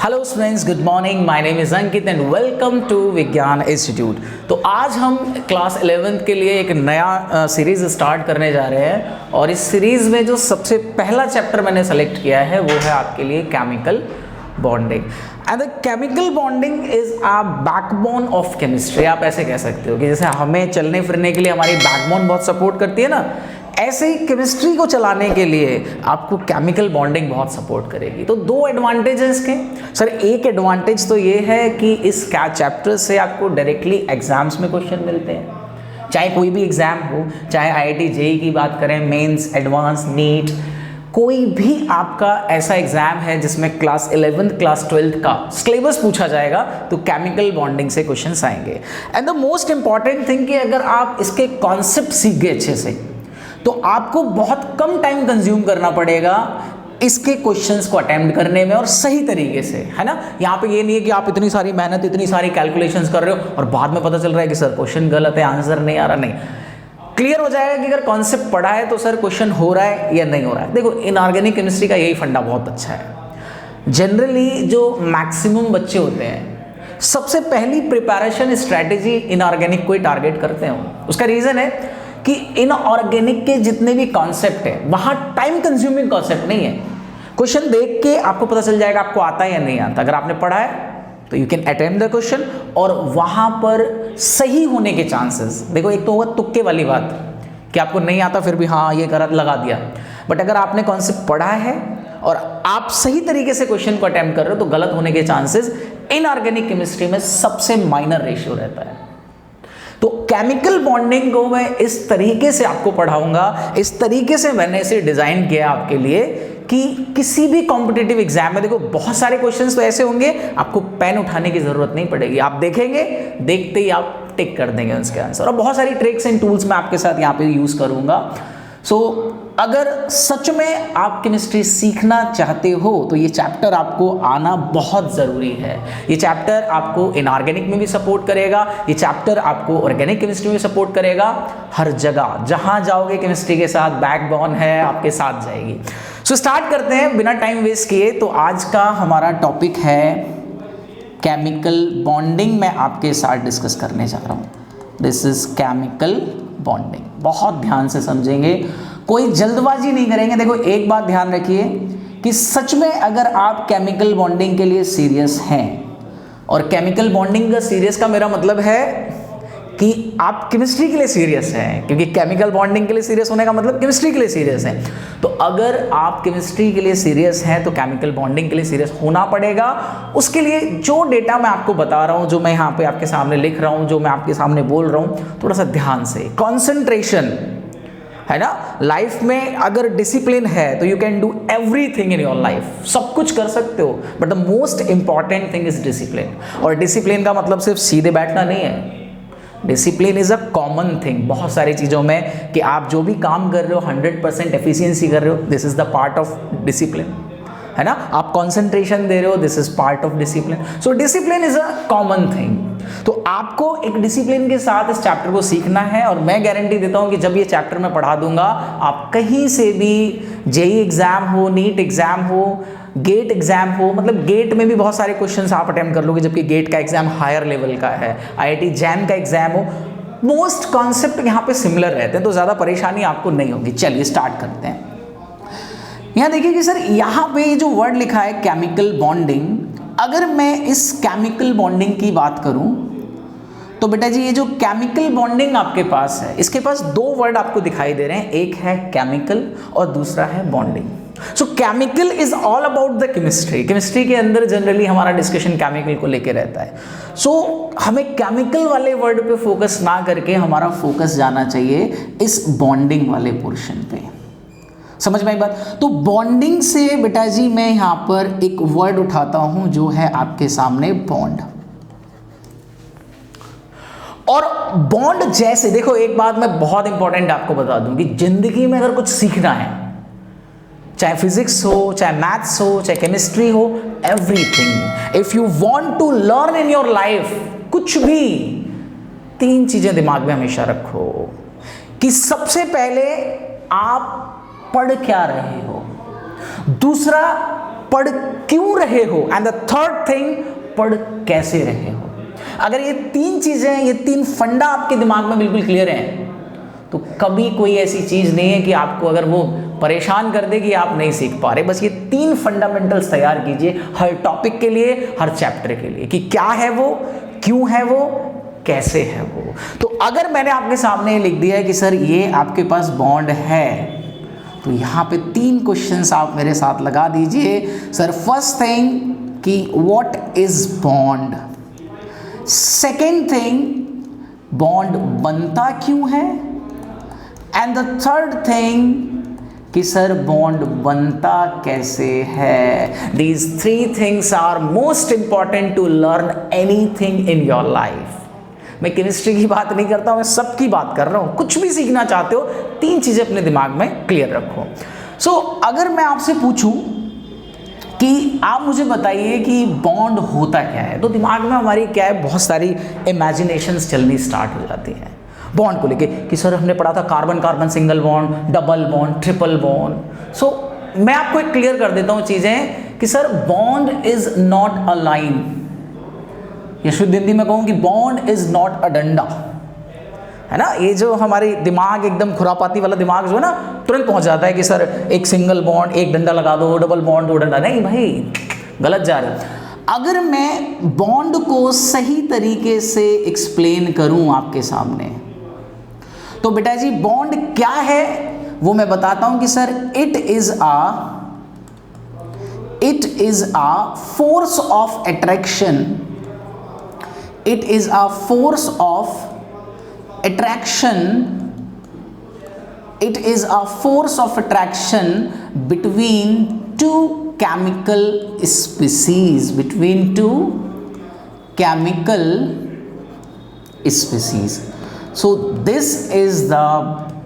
Hello students, good morning. My name is Ankit and welcome to Vigyan Institute. तो आज हम class 11th के लिए एक नया सीरीज स्टार्ट करने जा रहे हैं और इस सीरीज में जो सबसे पहला चैप्टर मैंने सेलेक्ट किया है वो है आपके लिए chemical bonding. And the chemical bonding is a backbone of chemistry. आप ऐसे कह सकते हो कि जैसे हमें चलने फिरने के लिए हमारी बैकबोन बहुत सपोर्ट करती है ना, ऐसे ही केमिस्ट्री को चलाने के लिए आपको केमिकल बॉन्डिंग बहुत सपोर्ट करेगी। तो दो एडवांटेज है इसके। सर, एक एडवांटेज तो ये है कि इस चैप्टर से आपको डायरेक्टली एग्जाम्स में क्वेश्चन मिलते हैं, चाहे कोई भी एग्जाम हो, चाहे आईआईटी जेईई की बात करें, मेंस, एडवांस, नीट, कोई भी आपका ऐसा एग्जाम है जिसमें क्लास 11th क्लास 12th का सिलेबस पूछा जाएगा तो केमिकल बॉन्डिंग से क्वेश्चंस आएंगे। And the most important thing कि अगर आप इसके कॉन्सेप्ट सीख गए अच्छे से तो आपको बहुत कम टाइम कंज्यूम करना पड़ेगा इसके क्वेश्चंस को अटेम्प्ट करने में, और सही तरीके से, है ना। यहाँ पे ये नहीं है कि आप इतनी सारी मेहनत, इतनी सारी कैलकुलेशंस कर रहे हो और बाद में पता चल रहा है कि सर क्वेश्चन गलत है, आंसर नहीं आ रहा। नहीं, क्लियर हो जाएगा कि अगर कॉन्सेप्ट पढ़ा है तो सर क्वेश्चन हो रहा है या नहीं हो रहा है। देखो, इनऑर्गेनिक केमिस्ट्री का यही फंडा बहुत अच्छा है। जनरली जो मैक्सिमम बच्चे होते हैं, सबसे पहली प्रिपरेशन स्ट्रैटेजी इनऑर्गेनिक को ही टारगेट करते हैं। उसका रीजन है कि इनऑर्गेनिक के जितने भी कॉन्सेप्ट है वहां टाइम कंज्यूमिंग कॉन्सेप्ट नहीं है। क्वेश्चन देख के आपको पता चल जाएगा आपको आता है या नहीं आता। अगर आपने पढ़ा है तो you can attempt the question और वहां पर सही होने के चांसेस, देखो, एक तो होगा तुक्के वाली बात कि आपको नहीं आता फिर भी हाँ ये गलत लगा दिया, बट अगर आपने कॉन्सेप्ट पढ़ा है और आप सही तरीके से क्वेश्चन को अटेम्प्ट कर रहे हो तो गलत होने के चांसेस इनऑर्गेनिक केमिस्ट्री में सबसे माइनर रेशियो रहता है। तो केमिकल बॉन्डिंग को मैं इस तरीके से आपको पढ़ाऊंगा, इस तरीके से मैंने इसे डिजाइन किया आपके लिए कि किसी भी कॉम्पिटिटिव एग्जाम में, देखो, बहुत सारे क्वेश्चंस तो ऐसे होंगे आपको पेन उठाने की जरूरत नहीं पड़ेगी। आप देखेंगे, देखते ही आप टिक कर देंगे उसके आंसर। और बहुत सारी ट्रिक्स एंड टूल्स मैं आपके साथ यहाँ पे यूज करूंगा। सो अगर सच में आप केमिस्ट्री सीखना चाहते हो तो ये चैप्टर आपको आना बहुत ज़रूरी है। ये चैप्टर आपको इनऑर्गेनिक में भी सपोर्ट करेगा, ये चैप्टर आपको ऑर्गेनिक केमिस्ट्री में सपोर्ट करेगा। हर जगह जहाँ जाओगे केमिस्ट्री के साथ बैकबोन है, आपके साथ जाएगी। सो स्टार्ट करते हैं बिना टाइम वेस्ट किए। तो आज का हमारा टॉपिक है केमिकल बॉन्डिंग। मैं आपके साथ डिस्कस करने जा रहा हूँ। This is chemical bonding. बहुत ध्यान से समझेंगे, कोई जल्दबाजी नहीं करेंगे। देखो, एक बात ध्यान रखिए कि सच में अगर आप केमिकल बॉन्डिंग के लिए सीरियस हैं, और केमिकल बॉन्डिंग का सीरियस का मेरा मतलब है कि आप केमिस्ट्री के लिए सीरियस हैं, क्योंकि केमिकल बॉन्डिंग के लिए सीरियस होने का मतलब केमिस्ट्री के लिए सीरियस हैं। तो अगर आप केमिस्ट्री के लिए सीरियस हैं तो केमिकल बॉन्डिंग के लिए सीरियस होना पड़ेगा। उसके लिए जो डेटा मैं आपको बता रहा हूं, जो मैं यहाँ पे आपके सामने लिख रहा हूं, जो मैं आपके सामने बोल रहा हूं, थोड़ा सा ध्यान से, कॉन्सेंट्रेशन, है ना। लाइफ में अगर डिसिप्लिन है तो you can do everything in your life, सब कुछ कर सकते हो, but the most important thing is discipline. और डिसिप्लिन का मतलब सिर्फ सीधे बैठना नहीं है। Discipline is a common thing बहुत सारी चीज़ों में, कि आप जो भी काम कर रहे हो 100% एफिशिएंसी कर रहे हो, this is the part of discipline, है ना। आप कंसंट्रेशन दे रहे हो, this is part of discipline. So discipline is a common thing. तो आपको एक डिसिप्लिन के साथ इस चैप्टर को सीखना है, और मैं गारंटी देता हूं कि जब ये चैप्टर मैं पढ़ा दूंगा, आप कहीं से भी, जेईई एग्जाम हो, नीट एग्जाम हो, गेट एग्जाम हो, मतलब गेट में भी बहुत सारे क्वेश्चंस आप अटेम्प्ट कर लोगे, जबकि गेट का एग्जाम हायर लेवल का है, आईआईटी जैम का एग्जाम हो, मोस्ट कॉन्सेप्ट यहाँ पे सिमिलर रहते हैं, तो ज़्यादा परेशानी आपको नहीं होगी। चलिए स्टार्ट करते हैं। यहाँ देखिए कि सर यहाँ पे जो वर्ड लिखा है केमिकल बॉन्डिंग, अगर मैं इस केमिकल बॉन्डिंग की बात करूं तो बेटा जी, ये जो केमिकल बॉन्डिंग आपके पास है, इसके पास दो वर्ड आपको दिखाई दे रहे हैं, एक है केमिकल और दूसरा है bonding. So chemical is all about the chemistry. Chemistry के अंदर जनरली हमारा डिस्कशन केमिकल को लेकर रहता है। सो हमें केमिकल वाले वर्ड पे फोकस ना करके हमारा फोकस जाना चाहिए इस बॉन्डिंग वाले पोर्शन पे। समझ में आई बात? तो बॉन्डिंग से बेटा जी मैं यहां पर एक वर्ड उठाता हूं जो है आपके सामने बॉन्ड। और बॉन्ड जैसे, देखो, एक बात मैं बहुत इंपॉर्टेंट आपको बता दूं कि जिंदगी में अगर कुछ सीखना है, चाहे फिजिक्स हो, चाहे मैथ्स हो, चाहे केमिस्ट्री हो, everything, if you want to learn in your life, कुछ भी, तीन चीजें दिमाग में हमेशा रखो कि सबसे पहले आप पढ़ क्या रहे हो, दूसरा पढ़ क्यों रहे हो, एंड द थर्ड थिंग, पढ़ कैसे रहे हो। अगर ये तीन चीजें, ये तीन फंडा आपके दिमाग में बिल्कुल क्लियर हैं, तो कभी कोई ऐसी चीज नहीं है कि आपको अगर वो परेशान कर दे कि आप नहीं सीख पा रहे। बस ये तीन फंडामेंटल्स तैयार कीजिए हर टॉपिक के लिए, हर चैप्टर के लिए, कि क्या है वो, क्यों है वो, कैसे है वो। तो अगर मैंने आपके सामने लिख दिया है कि सर ये आपके पास बॉन्ड है, तो यहाँ पे तीन क्वेश्चंस आप मेरे साथ लगा दीजिए। सर फर्स्ट थिंग कि what is bond, second thing bond बनता क्यों है, एंड द थर्ड थिंग कि सर बॉन्ड बनता कैसे है। These three things are most important to learn anything in your life. मैं केमिस्ट्री की बात नहीं करता हूं, मैं सबकी बात कर रहा हूं। कुछ भी सीखना चाहते हो, तीन चीजें अपने दिमाग में क्लियर रखो। सो अगर मैं आपसे पूछूं कि आप मुझे बताइए कि बॉन्ड होता क्या है, तो दिमाग में हमारी क्या है, बहुत सारी इमेजिनेशंस चलनी स्टार्ट हो जाती हैं बॉन्ड को लेके, कि सर हमने पढ़ा था carbon carbon single bond, double bond, triple bond. So मैं आपको एक क्लियर कर देता हूं चीजें कि sir bond is not a line, या शुद्ध हिंदी में कहूं कि बॉन्ड इज नॉट अ डंडा, है ना। ये जो हमारी दिमाग एकदम खुरापाती वाला दिमाग जो है ना, तुरंत पहुंच जाता है कि सर एक सिंगल बॉन्ड, एक डंडा लगा दो, डबल बॉन्ड, दो डंडा। नहीं भाई, गलत जा रहे हो। अगर मैं बॉन्ड को सही तरीके से एक्सप्लेन करूं आपके सामने, तो बेटा जी बॉन्ड क्या है वो मैं बताता हूं कि sir it is a force of attraction, it is a force of attraction, it is a force of attraction between two chemical species, between two chemical species. So this is the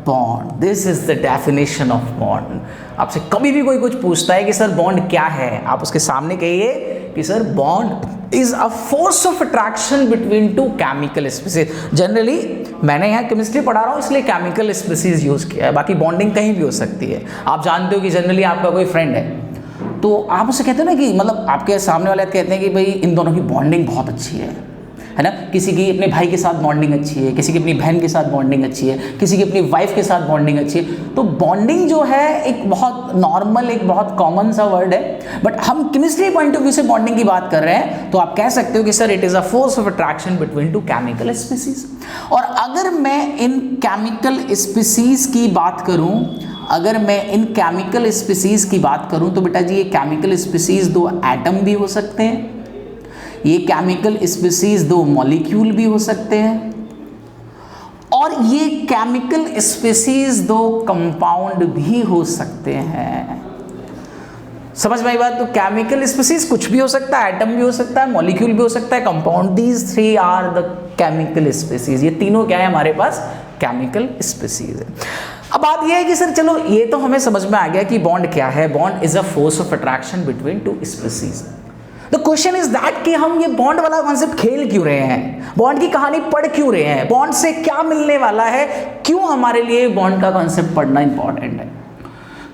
bond, this is the definition of bond. आपसे कभी भी कोई कुछ पूछता है कि sir bond क्या है, आप उसके सामने कहिए कि sir bond is a force of attraction between two chemical species. Generally मैंने यहाँ केमिस्ट्री पढ़ा रहा हूँ इसलिए केमिकल स्पीसीज यूज किया है, बाकी बॉन्डिंग कहीं भी हो सकती है। आप जानते हो कि जनरली आपका कोई फ्रेंड है, तो आप उससे कहते हो ना कि मतलब आपके सामने वाले कहते हैं कि भाई इन दोनों की बॉन्डिंग बहुत अच्छी है ना। किसी की अपने भाई के साथ बॉन्डिंग अच्छी है, किसी की अपनी बहन के साथ बॉन्डिंग अच्छी है, किसी की अपनी वाइफ के साथ बॉन्डिंग अच्छी है। तो बॉन्डिंग जो है एक बहुत नॉर्मल, एक बहुत कॉमन सा वर्ड है, बट हम केमिस्ट्री पॉइंट ऑफ व्यू से बॉन्डिंग की बात कर रहे हैं, तो आप कह सकते हो कि sir it is a force of attraction between two chemical species. और अगर मैं इन केमिकल स्पीसीज की बात करूं, अगर मैं इन केमिकल स्पीसीज की बात करूं, तो बेटा जी ये केमिकल स्पीसीज दो एटम भी हो सकते हैं, ये केमिकल स्पीसीज दो मॉलिक्यूल भी हो सकते हैं, और ये केमिकल स्पीसीज दो कंपाउंड भी हो सकते हैं। समझ में आई बात। तो केमिकल स्पीसीज कुछ भी हो सकता है, एटम भी हो सकता है, मॉलिक्यूल भी हो सकता है, compound. These three are the chemical species. ये तीनों क्या है हमारे पास, केमिकल स्पीसीज है। अब बात ये है कि सर चलो ये तो हमें समझ में आ गया कि बॉन्ड क्या है। Bond is a force of attraction between to species. The question is that कि हम ये बॉन्ड वाला कॉन्सेप्ट खेल क्यों रहे हैं, बॉन्ड की कहानी पढ़ क्यों रहे हैं, बॉन्ड से क्या मिलने वाला है, क्यों हमारे लिए बॉन्ड का कॉन्सेप्ट पढ़ना इंपॉर्टेंट है।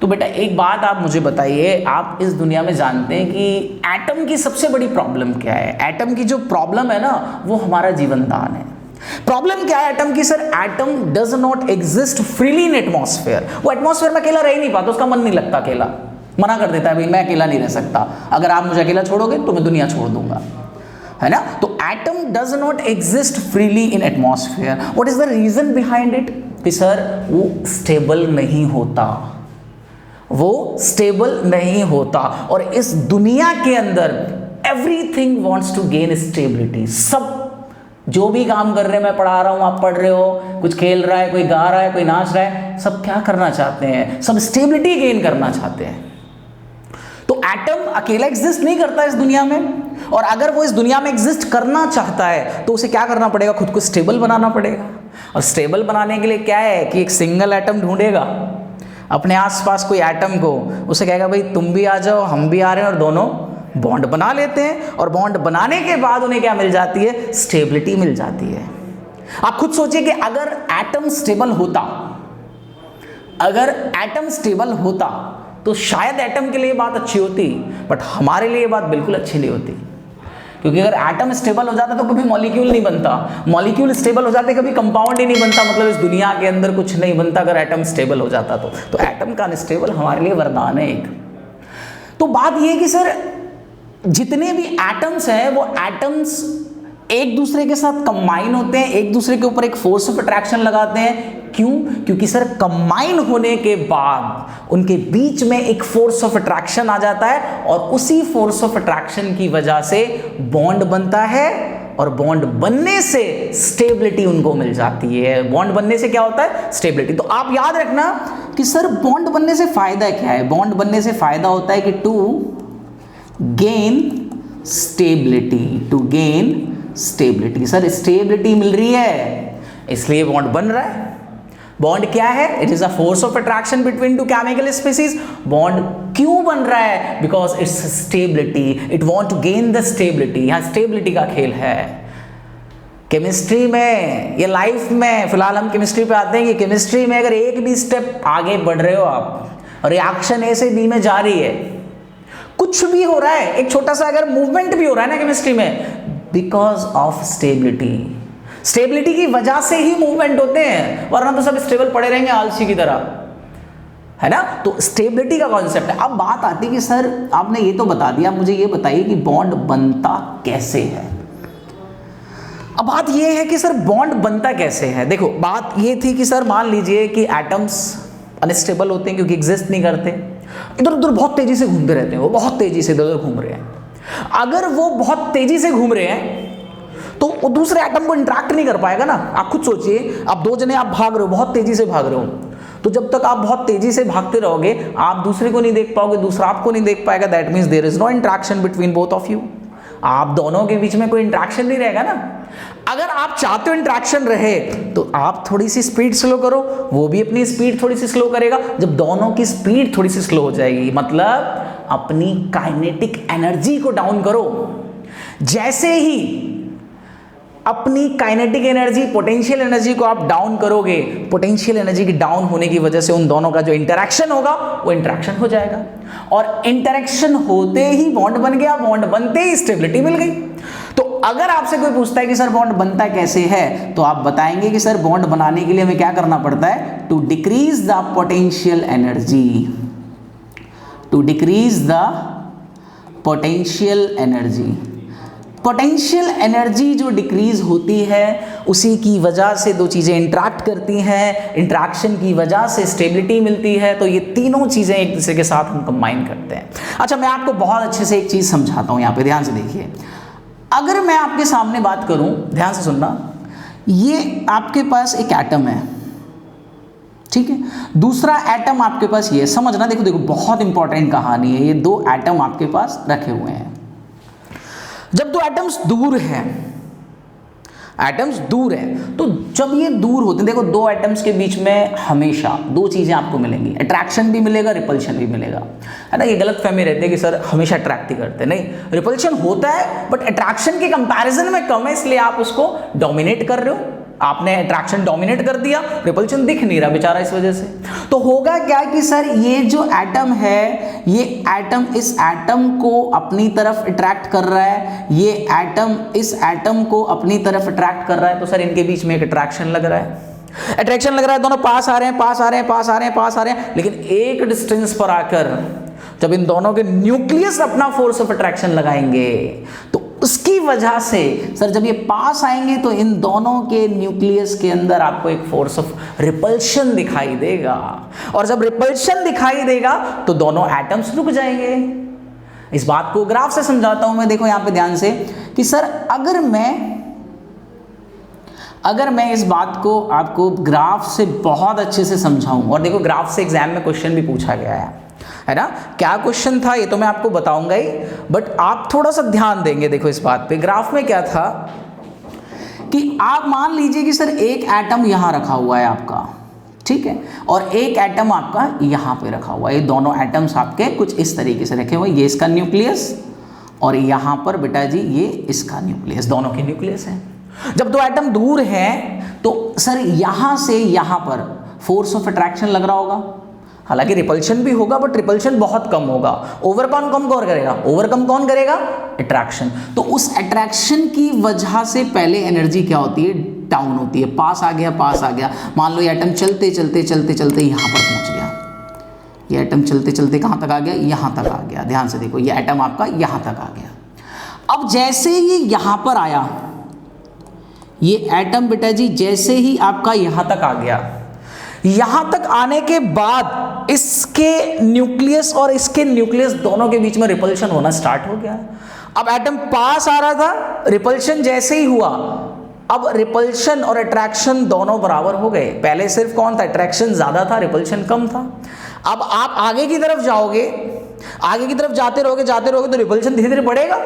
तो बेटा एक बात आप मुझे बताइए, आप इस दुनिया में जानते हैं कि एटम की सबसे बड़ी प्रॉब्लम क्या है। एटम की जो प्रॉब्लम है ना, वो हमारा जीवन दान है। प्रॉब्लम क्या है एटम की, sir atom does not exist freely in atmosphere. वो एटमॉस्फेयर में अकेला रह ही नहीं पाता, उसका मन नहीं लगता, अकेला मना कर देता है, भाई मैं अकेला नहीं रह सकता, अगर आप मुझे अकेला छोड़ोगे तो मैं दुनिया छोड़ दूंगा, है ना। तो atom does not exist freely in atmosphere. What is the reason behind it, कि सर वो स्टेबल नहीं होता, वो स्टेबल नहीं होता। और इस दुनिया के अंदर everything wants to gain stability. सब जो भी काम कर रहे हैं, मैं पढ़ा रहा हूं, आप पढ़ रहे हो, कुछ खेल रहा है, कोई गा रहा है, कोई नाच रहा है, सब क्या करना चाहते हैं, सब स्टेबिलिटी गेन करना चाहते हैं। तो एटम अकेला एग्जिस्ट नहीं करता इस दुनिया में, और अगर वो इस दुनिया में एग्जिस्ट करना चाहता है तो उसे क्या करना पड़ेगा, खुद को स्टेबल बनाना पड़ेगा। और स्टेबल बनाने के लिए क्या है कि एक सिंगल एटम ढूंढेगा अपने आसपास कोई एटम को, उसे कहेगा भाई तुम भी आ जाओ, हम भी आ रहे हैं, और दोनों बॉन्ड बना लेते हैं। और बॉन्ड बनाने के बाद उन्हें क्या मिल जाती है, स्टेबिलिटी मिल जाती है। आप खुद सोचिए कि अगर एटम स्टेबल होता, अगर एटम स्टेबल होता तो शायद एटम के लिए बात अच्छी होती, बट हमारे लिए बात बिल्कुल अच्छी नहीं होती, क्योंकि अगर एटम स्टेबल हो जाता तो कभी मॉलिक्यूल नहीं बनता, मॉलिक्यूल स्टेबल हो जाते कभी कंपाउंड ही नहीं बनता, मतलब इस दुनिया के अंदर कुछ नहीं बनता अगर एटम स्टेबल हो जाता तो एटम का अनस्टेबल हमारे लिए वरदान है एक। तो बात यह है कि सर जितने भी एटम्स हैं वो एटम्स एक दूसरे के साथ कंबाइन होते हैं, एक दूसरे के ऊपर एक फोर्स ऑफ अट्रैक्शन लगाते हैं। क्यों? क्योंकि सर कंबाइन होने के बाद उनके बीच में एक फोर्स ऑफ अट्रैक्शन आ जाता है और उसी फोर्स ऑफ अट्रैक्शन की वजह से बॉन्ड बनता है और बॉन्ड बनने से स्टेबिलिटी उनको मिल जाती है। बॉन्ड बनने से क्या होता है? स्टेबिलिटी। तो आप याद रखना कि सर बॉन्ड बनने से फायदा क्या है? बॉन्ड बनने से फायदा होता है कि to gain stability, sir stability मिल रही है इसलिए बॉन्ड बन रहा है। बॉन्ड क्या है? It is a force of attraction between two chemical species. Bond क्यों बन रहा है? Because it's stability, it want to gain the stability. यहां स्टेबिलिटी का खेल है। केमिस्ट्री में या लाइफ में, फिलहाल हम केमिस्ट्री पे आते हैं कि केमिस्ट्री में अगर एक भी स्टेप आगे बढ़ रहे हो आप, रिएक्शन ए से बी में जा रही है, कुछ भी हो रहा है, एक छोटा सा अगर मूवमेंट भी हो रहा है ना केमिस्ट्री में, बिकॉज ऑफ स्टेबिलिटी। स्टेबिलिटी की वजह से ही मूवमेंट होते हैं, वरना तो सब स्टेबल पड़े रहेंगे आलसी की तरह, है ना। तो स्टेबिलिटी का कॉन्सेप्ट है। अब बात आती है कि सर आपने ये तो बता दिया, मुझे ये बताइए कि बॉन्ड बनता कैसे है। अब बात ये है कि सर बॉन्ड बनता कैसे है। देखो बात ये थी कि सर मान लीजिए कि एटम्स अनस्टेबल होते हैं क्योंकि एग्जिस्ट नहीं करते, इधर उधर बहुत तेजी से घूमते रहते हैं, वो बहुत तेजी से इधर उधर घूम रहे हैं। अगर वो बहुत तेजी से घूम रहे हैं तो वो दूसरे एटम को इंटरेक्ट नहीं कर पाएगा ना। आप खुद सोचिए, आप दो जने आप भाग रहे हो, बहुत तेजी से भाग रहे हो, तो जब तक आप बहुत तेजी से भागते रहोगे आप दूसरे को नहीं देख पाओगे, दूसरा आपको नहीं देख पाएगा। That means there is no interaction between both of you. आप दोनों के बीच में कोई इंटरेक्शन नहीं रहेगा ना। अगर आप चाहते हो इंटरेक्शन रहे तो आप थोड़ी सी स्पीड स्लो करो, वो भी अपनी स्पीड थोड़ी सी स्लो करेगा। जब दोनों की स्पीड थोड़ी सी स्लो हो जाएगी, मतलब अपनी काइनेटिक एनर्जी को डाउन करो। जैसे ही अपनी काइनेटिक एनर्जी, पोटेंशियल एनर्जी को आप डाउन करोगे, पोटेंशियल एनर्जी की डाउन होने की वजह से उन दोनों का जो इंटरेक्शन होगा वो इंटरेक्शन हो जाएगा, और इंटरेक्शन होते ही बॉन्ड बन गया, बॉन्ड बनते ही स्टेबिलिटी मिल गई। तो अगर आपसे कोई पूछता है कि सर बॉन्ड बनता कैसे है, तो आप बताएंगे कि सर बॉन्ड बनाने के लिए हमें क्या करना पड़ता है? To decrease the potential energy, to decrease the potential energy. Potential energy जो डिक्रीज होती है उसी की वजह से दो चीज़ें इंटरेक्ट करती हैं, इंटरेक्शन की वजह से स्टेबिलिटी मिलती है। तो ये तीनों चीज़ें एक दूसरे के साथ हम कंबाइन करते हैं। अच्छा, मैं आपको बहुत अच्छे से एक चीज़ समझाता हूँ, यहाँ पे ध्यान से देखिए। अगर मैं आपके सामने बात करूँ, ध्यान से सुनना, ये आपके पास एक एटम है, ठीक है, दूसरा एटम आपके पास ये, समझना, देखो देखो बहुत इंपॉर्टेंट कहानी है। ये दो एटम आपके पास रखे हुए हैं। जब दो एटम्स दूर हैं, एटम्स दूर हैं, तो जब ये दूर होते हैं, देखो दो एटम्स के बीच में हमेशा दो चीजें आपको मिलेंगी, अट्रैक्शन भी मिलेगा, रिपल्शन भी मिलेगा, है ना। ये गलत फहमी रहते हैं कि सर हमेशा अट्रैक्ट ही करते, नहीं, रिपल्शन होता है बट अट्रैक्शन के कंपैरिजन में कम है, इसलिए आप उसको डोमिनेट कर रहे हो। आपने अट्रैक्शन डोमिनेट कर दिया, रिपल्शन दिख नहीं रहा बेचारा इस वजह से। तो होगा क्या कि सर ये जो एटम है, ये एटम इस एटम को अपनी तरफ अट्रैक्ट कर रहा है, ये एटम इस एटम को अपनी तरफ अट्रैक्ट कर रहा है। तो सर इनके बीच में एक अट्रैक्शन लग रहा है, अट्रैक्शन लग रहा है, दोनों पास आ रहे हैं, पास आ रहे हैं, पास आ रहे हैं, पास आ रहे हैं, लेकिन एक डिस्टेंस पर आकर जब इन दोनों के न्यूक्लियस अपना फोर्स ऑफ अट्रैक्शन लगाएंगे तो उसकी वजह से सर जब ये पास आएंगे तो इन दोनों के न्यूक्लियस के अंदर आपको एक फोर्स ऑफ रिपल्शन दिखाई देगा, और जब रिपल्शन दिखाई देगा तो दोनों एटम्स रुक जाएंगे। इस बात को ग्राफ से समझाता हूं मैं, देखो यहां पे ध्यान से कि सर अगर मैं इस बात को आपको ग्राफ से बहुत अच्छे से समझाऊं, और देखो ग्राफ से एग्जाम में क्वेश्चन भी पूछा गया है ना। क्या क्वेश्चन था ये तो मैं आपको बताऊंगा ही, बट आप थोड़ा सा ध्यान देंगे। देखो इस बात पे, ग्राफ में क्या था कि आप मान लीजिए कि सर एक एटम यहां रखा हुआ है आपका, ठीक है, और एक एटम आपका यहां पे रखा हुआ है। ये दोनों एटम्स आपके कुछ इस तरीके से रखे हुए, ये इसका न्यूक्लियस और यहां पर बेटा जी ये इसका न्यूक्लियस, दोनों के न्यूक्लियस हैं। जब दो एटम दूर हैं तो सर यहां से यहां पर फोर्स ऑफ अट्रैक्शन लग रहा होगा, हालांकि रिपल्शन भी होगा बट रिपल्शन बहुत कम होगा। ओवरकम कौन करेगा? ओवरकम कौन करेगा? अट्रैक्शन। तो उस अट्रैक्शन की वजह से पहले एनर्जी क्या होती है? डाउन होती है। पास आ गया, पास आ गया। मान लो ये एटम चलते चलते चलते चलते यहाँ पर पहुँच गया। ये एटम चलते चलते कहाँ तक आ गया? यहाँ तक आ गया। ध्यान से देखो, ये एटम आपका यहाँ तक आ गया। अब जैसे ये यहाँ पर आया, ये एटम बेटा जी जैसे ही आपका यहाँ तक आ गया, यहाँ तक आने के बाद इसके न्यूक्लियस और इसके न्यूक्लियस दोनों के बीच में रिपल्शन होना स्टार्ट हो गया। अब एटम पास आ रहा था, रिपल्शन जैसे ही हुआ, अब रिपल्शन और अट्रैक्शन दोनों बराबर हो गए। पहले सिर्फ कौन था? अट्रैक्शन ज्यादा था, रिपल्शन कम था। अब आप आगे की तरफ जाओगे, आगे की तरफ जाते रहोगे तो रिपल्शन धीरे धीरे बढ़ेगा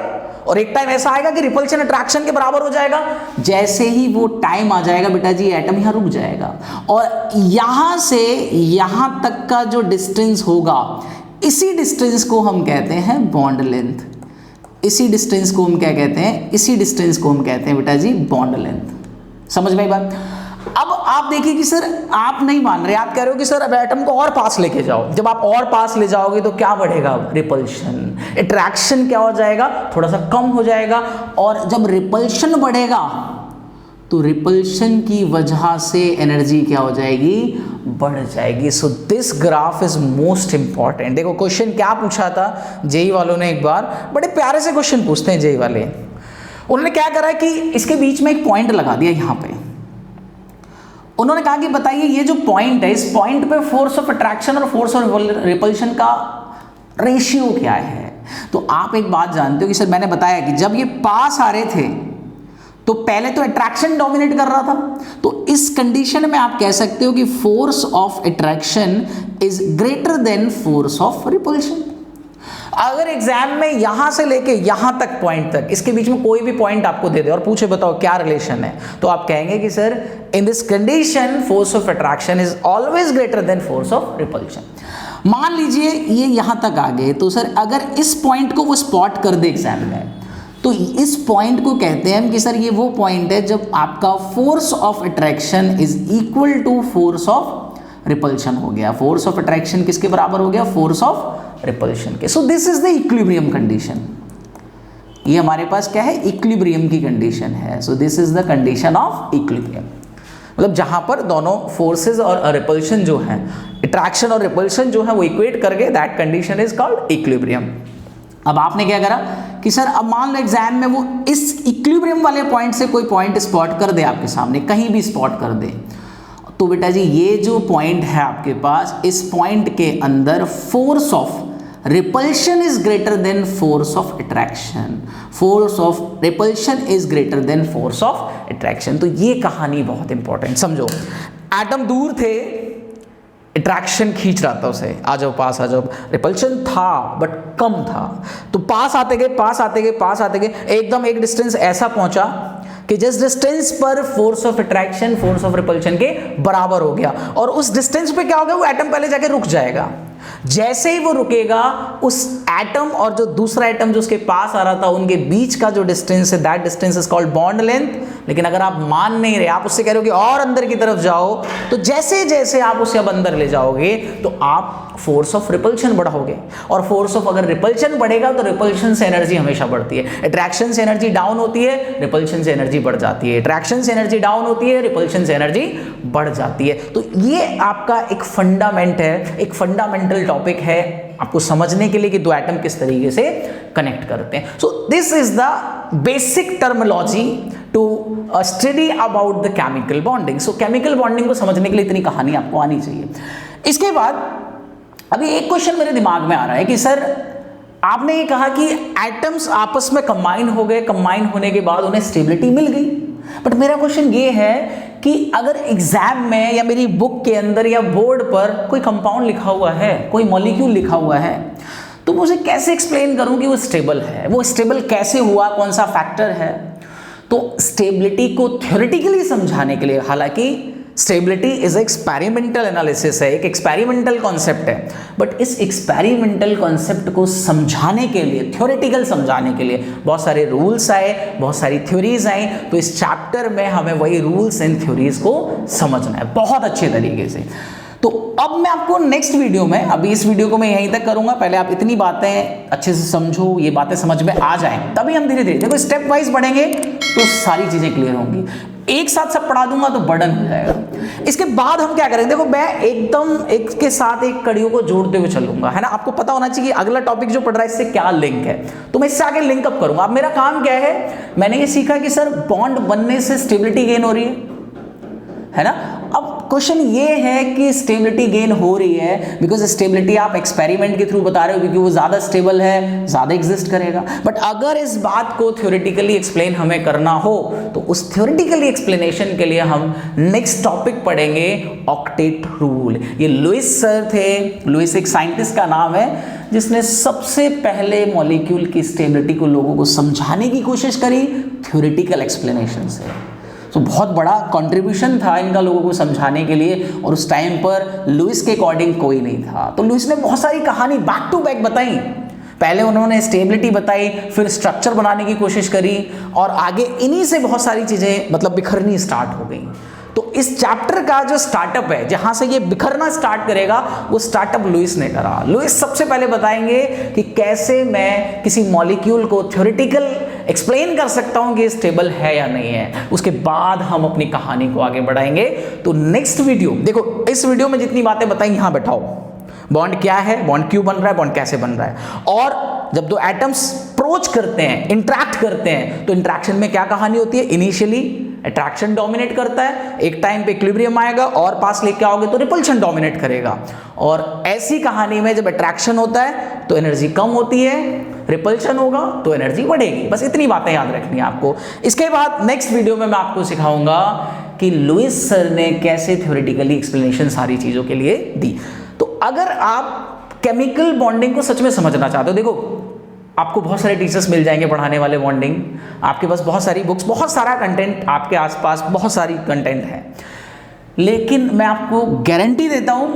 और एक टाइम ऐसा आएगा कि रिपल्शन अट्रैक्शन के बराबर हो जाएगा। जैसे ही वो टाइम आ जाएगा बेटा जी, एटम यहाँ रुक जाएगा और यहाँ से यहाँ तक का जो डिस्टेंस होगा, इसी डिस्टेंस को हम कहते हैं बॉन्ड लेंथ। इसी डिस्टेंस को हम क्या कहते हैं? इसी डिस्टेंस को हम कहते हैं बेटा जी बॉन्ड लेंथ। समझ में आई बात? अब आप देखिए कि सर आप नहीं मान रहे, आप कह रहे हो कि सर अब एटम को और पास लेके जाओ। जब आप और पास ले जाओगे तो क्या बढ़ेगा? रिपल्शन। अट्रैक्शन क्या हो जाएगा? थोड़ा सा कम हो जाएगा। और जब रिपल्शन बढ़ेगा तो रिपल्शन की वजह से एनर्जी क्या हो जाएगी? बढ़ जाएगी। So this graph is most important. देखो क्वेश्चन क्या पूछा था जेई वालों ने, एक बार बड़े प्यारे से क्वेश्चन पूछते हैं जेई वाले। उन्होंने क्या करा कि इसके बीच में एक पॉइंट लगा दिया यहाँ पे। उन्होंने कहा कि बताइए ये जो पॉइंट है, इस पॉइंट पे फोर्स ऑफ अट्रैक्शन और फोर्स ऑफ रिपल्शन का रेशियो क्या है? तो आप एक बात जानते हो कि सर मैंने बताया कि जब ये पास आ रहे थे तो पहले तो अट्रैक्शन डोमिनेट कर रहा था, तो इस कंडीशन में आप कह सकते हो कि force of attraction is greater than force of repulsion. अगर एग्जाम में यहां से लेके यहां तक पॉइंट तक, इसके बीच में कोई भी पॉइंट आपको दे दे और पूछे बताओ क्या रिलेशन है, तो आप कहेंगे कि sir in this condition force of attraction is always greater than force of repulsion. मान लीजिए ये यहां तक आ गए, तो सर अगर इस पॉइंट को वो स्पॉट कर दे एग्जाम में, तो इस पॉइंट को कहते हैं कि सर ये वो पॉइंट है जब आपका force of attraction is equal to force of repulsion हो गया। फोर्स ऑफ अट्रैक्शन किसके बराबर हो गया? फोर्स ऑफ रिपल्शन के। सो this is the equilibrium condition. ये हमारे पास क्या है? इक्विलिब्रियम की कंडीशन है। सो this is the condition of equilibrium, मतलब जहां पर दोनों फोर्सेस और रिपल्शन जो है, अट्रैक्शन और रिपल्शन जो है वो इक्वेट करके, that condition is called equilibrium. अब आपने क्या करा कि सर अब मान लो एग्जाम में वो इस इक्विलिब्रियम वाले पॉइंट से कोई पॉइंट स्पॉट कर दे आपके सामने, कहीं भी स्पॉट कर दे, तो बेटा जी ये जो पॉइंट है आपके पास, इस पॉइंट के अंदर force of repulsion is greater than force of attraction. Force of repulsion is greater than force of attraction. तो ये कहानी बहुत इंपॉर्टेंट समझो। एटम दूर थे, अट्रैक्शन खींच रहा था उसे, आ जाओ पास आ जाओ। रिपल्शन था बट कम था, तो पास आते गए पास आते गए पास आते गए, एकदम एक डिस्टेंस ऐसा पहुंचा कि जिस डिस्टेंस पर force of attraction force of repulsion के बराबर हो गया, और उस डिस्टेंस पे क्या हो गया? वो एटम पहले जाके रुक जाएगा। जैसे ही वो रुकेगा, उस एटम और जो दूसरा एटम जो उसके पास आ रहा था, उनके बीच का जो डिस्टेंस है, that distance is called bond length. लेकिन अगर आप मान नहीं रहे, आप उससे कह रहे हो कि और अंदर की तरफ जाओ, तो जैसे जैसे आप उसे अब अंदर ले जाओगे तो आप फोर्स ऑफ रिपल्शन बढ़ाओगे, और फोर्स ऑफ अगर रिपल्शन बढ़ेगा तो रिपल्शन से एनर्जी हमेशा बढ़ती है। अट्रैक्शन से एनर्जी डाउन होती है, रिपल्शन से एनर्जी बढ़ जाती है। अट्रैक्शन से एनर्जी डाउन होती है, रिपल्शन से एनर्जी बढ़ जाती है। तो ये आपका एक फंडामेंट है, एक फंडामेंटल टॉपिक है आपको समझने के लिए कि दो एटम किस तरीके से कनेक्ट करते हैं। So this is the basic terminology to study about the chemical bonding. So chemical bonding को समझने के लिए इतनी कहानी आपको आनी चाहिए। इसके बाद अभी एक क्वेश्चन मेरे दिमाग में आ रहा है कि सर आपने ये कहा कि एटम्स आपस में कंबाइन हो गए, कंबाइन होने के बाद उन्हें स्टेबिलिटी मिल गई, बट मेरा क्वेश्चन ये है कि अगर एग्जाम में या मेरी बुक के अंदर या बोर्ड पर कोई कंपाउंड लिखा हुआ है, कोई मॉलिक्यूल लिखा हुआ है, तो मुझे कैसे एक्सप्लेन करूं कि वो स्टेबल है? वो स्टेबल कैसे हुआ, कौन सा फैक्टर है? तो स्टेबिलिटी को थ्योरेटिकली समझाने के लिए, हालांकि स्टेबिलिटी इज एक्सपेरिमेंटल एनालिसिस है, एक एक्सपेरिमेंटल कॉन्सेप्ट है, बट इस एक्सपेरिमेंटल कॉन्सेप्ट को समझाने के लिए, थ्योरेटिकल समझाने के लिए बहुत सारे रूल्स आए, बहुत सारी थ्योरीज आई। तो इस चैप्टर में हमें वही रूल्स एंड थ्योरीज को समझना है बहुत अच्छे तरीके से। तो अब मैं आपको नेक्स्ट वीडियो में, अभी इस वीडियो को मैं यहीं तक करूंगा, पहले आप इतनी बातें अच्छे से समझो, ये बातें समझ में आ जाएं, तभी हम धीरे धीरे देखो स्टेप वाइज बढ़ेंगे तो सारी चीजें क्लियर होंगी। एक साथ सब पढ़ा दूंगा तो बर्डन हो जाएगा। इसके बाद हम क्या करेंगे, देखो मैं एकदम एक के साथ एक कड़ियों को जोड़ते हुए चलूंगा, है ना। आपको पता होना चाहिए कि अगला टॉपिक जो पढ़ रहा है इससे क्या लिंक है, तो मैं इससे आगे लिंक अप करूंगा। अब मेरा काम क्या है, मैंने ये सीखा कि सर बॉन्ड बनने से स्टेबिलिटी गेन हो रही है ना। अब क्वेश्चन ये है कि स्टेबिलिटी गेन हो रही है बिकॉज स्टेबिलिटी आप एक्सपेरिमेंट के थ्रू बता रहे हो, क्योंकि वो ज्यादा स्टेबल है, ज्यादा एग्जिस्ट करेगा। बट अगर इस बात को थ्योरेटिकली एक्सप्लेन हमें करना हो तो उस थ्योरेटिकली एक्सप्लेनेशन के लिए हम नेक्स्ट टॉपिक पढ़ेंगे ऑक्टेट रूल। ये लुइस सर थे, लुइस एक साइंटिस्ट का नाम है जिसने सबसे पहले मॉलिक्यूल की स्टेबिलिटी को लोगों को समझाने की कोशिश करी थ्योरेटिकल एक्सप्लेनेशन से। तो बहुत बड़ा कंट्रीब्यूशन था इनका लोगों को समझाने के लिए, और उस टाइम पर लुइस के अकॉर्डिंग कोई नहीं था। तो लुइस ने बहुत सारी कहानी बैक टू बैक बताई। पहले उन्होंने स्टेबिलिटी बताई, फिर स्ट्रक्चर बनाने की कोशिश करी, और आगे इन्हीं से बहुत सारी चीजें मतलब बिखरनी स्टार्ट हो गई। तो इस चैप्टर का जो स्टार्टअप है, जहां से ये बिखरना स्टार्ट करेगा, वो स्टार्टअप लुइस ने करा। लुइस सबसे पहले बताएंगे कि कैसे मैं किसी मॉलिक्यूल को थ्योरेटिकल एक्सप्लेन कर सकता हूं कि स्टेबल है या नहीं है। उसके बाद हम अपनी कहानी को आगे बढ़ाएंगे। तो नेक्स्ट वीडियो देखो, इस वीडियो में जितनी बातें बताई यहां बैठाओ, बॉन्ड क्या है, बॉन्ड क्यों बन रहा है, बॉन्ड कैसे बन रहा है, और जब दो एटम्स अप्रोच करते हैं, इंटरैक्ट करते हैं, तो इंटरैक्शन में क्या कहानी होती है। इनिशियली अट्रैक्शन डोमिनेट करता है, एक टाइम पे इक्विलिब्रियम आएगा और पास लेके आओगे तो रिपल्शन डोमिनेट करेगा। और ऐसी कहानी में जब अट्रैक्शन होता है तो एनर्जी कम होती है, रिपल्शन होगा तो एनर्जी बढ़ेगी। बस इतनी बातें याद रखनी है आपको। इसके बाद नेक्स्ट वीडियो में मैं आपको सिखाऊंगा कि लुइस सर ने कैसे थ्योरेटिकली एक्सप्लेनेशन सारी चीजों के लिए दी। तो अगर आप केमिकल बॉन्डिंग को सच में समझना चाहते हो, देखो आपको बहुत सारे टीचर्स मिल जाएंगे पढ़ाने वाले बॉन्डिंग, आपके पास बहुत सारी बुक्स, बहुत सारा कंटेंट आपके आसपास, बहुत सारी कंटेंट है, लेकिन मैं आपको गारंटी देता हूं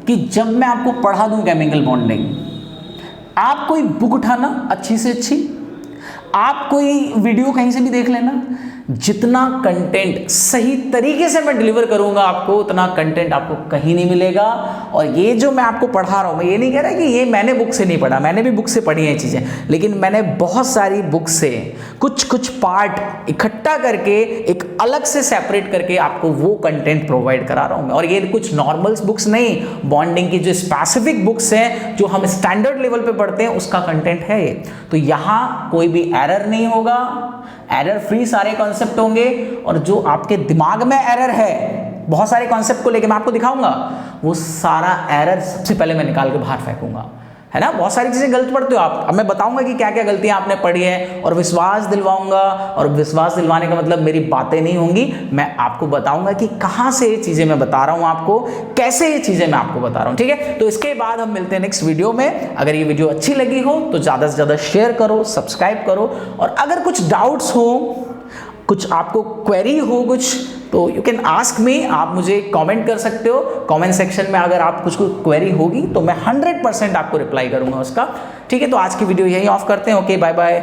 कि जब मैं आपको पढ़ा दूं केमिकल बॉन्डिंग, आप कोई बुक उठाना अच्छी से अच्छी, आप कोई वीडियो कहीं से भी देख लेना, जितना कंटेंट सही तरीके से मैं डिलीवर करूंगा आपको, उतना कंटेंट आपको कहीं नहीं मिलेगा। और ये जो मैं आपको पढ़ा रहा हूं, मैं ये नहीं कह रहा कि ये मैंने बुक से नहीं पढ़ा, मैंने भी बुक से पढ़ी है चीजें, लेकिन मैंने बहुत सारी बुक से कुछ कुछ पार्ट इकट्ठा करके एक अलग से सेपरेट करके आपको वो कंटेंट प्रोवाइड करा रहा हूं मैं। और ये कुछ नॉर्मल बुक्स नहीं, बॉन्डिंग की जो स्पेसिफिक बुक्स हैं जो हम स्टैंडर्ड लेवल पे पढ़ते हैं उसका कंटेंट है ये। तो यहां कोई भी एरर नहीं होगा, एरर फ्री सारे कॉन्सेप्ट होंगे, और जो आपके दिमाग में एरर है बहुत सारे कॉन्सेप्ट को लेके मैं आपको दिखाऊंगा, वो सारा एरर सबसे पहले मैं निकाल के बाहर फेंकूंगा, है ना। बहुत सारी चीजें गलत पढ़ते हो आप, अब मैं बताऊंगा कि क्या क्या गलतियां आपने पढ़ी है, और विश्वास दिलवाऊंगा। और विश्वास दिलवाने का मतलब मेरी बातें नहीं होंगी, मैं आपको बताऊंगा कि कहां से ये चीजें मैं बता रहा हूं आपको, कैसे ये चीजें मैं आपको बता रहा हूं, ठीक है। तो इसके बाद हम मिलते हैं नेक्स्ट वीडियो में। अगर ये वीडियो अच्छी लगी हो तो ज्यादा से ज्यादा शेयर करो, सब्सक्राइब करो, और अगर कुछ डाउट्स हो, कुछ आपको क्वेरी हो कुछ, तो यू कैन आस्क मी, आप मुझे कमेंट कर सकते हो कमेंट सेक्शन में। अगर आप कुछ क्वेरी होगी तो मैं 100% आपको रिप्लाई करूंगा उसका, ठीक है। तो आज की वीडियो यही ऑफ करते हैं। Okay, bye bye.